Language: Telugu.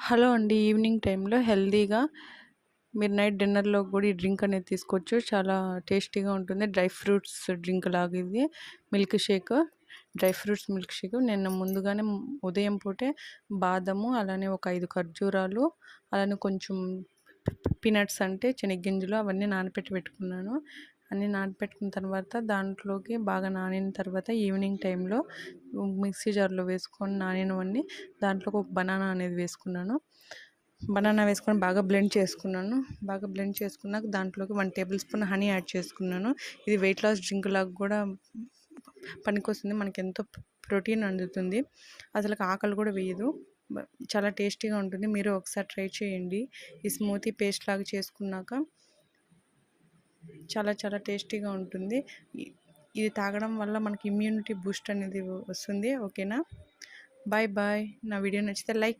హలో అండి. ఈవినింగ్ టైంలో హెల్తీగా మీరు నైట్ డిన్నర్‌లో కూడా ఈ డ్రింక్ అనేది తీసుకోవచ్చు. చాలా టేస్టీగా ఉంటుంది. డ్రై ఫ్రూట్స్ డ్రింక్ లాగా ఇది. Milk shake, dry fruits milk shake. నేను ముందుగానే ఉదయం పూటే బాదము, అలానే ఒక 5 ఖర్జూరాలు, అలానే కొంచెం పీనట్స్ అంటే శనగగింజలు అవన్నీ నానబెట్టి పెట్టుకున్నాను. అన్నీ నానబెట్టుకున్న తర్వాత దాంట్లోకి బాగా నానిన తర్వాత ఈవినింగ్ టైంలో మిక్సీ జార్లో వేసుకొని నానినవన్నీ దాంట్లోకి ఒక బనానా అనేది వేసుకున్నాను. బనానా వేసుకొని బాగా బ్లెండ్ చేసుకున్నాను. బాగా బ్లెండ్ చేసుకున్నాక దాంట్లోకి 1 టేబుల్ స్పూన్ హనీ యాడ్ చేసుకున్నాను. ఇది వెయిట్ లాస్ డ్రింక్ లాగా కూడా పనికొస్తుంది. మనకి ఎంతో ప్రోటీన్ అందుతుంది. అసలు ఆకలి కూడా వేయదు. చాలా టేస్టీగా ఉంటుంది. మీరు ఒకసారి ట్రై చేయండి. ఈ స్మూతీ పేస్ట్ లాగా చేసుకున్నాక చాలా చాలా టేస్టీగా ఉంటుంది. ఇది తాగడం వల్ల మనకి ఇమ్యూనిటీ బూస్ట్ అనేది వస్తుంది. ఓకేనా? Bye bye. నా వీడియో నచ్చితే లైక్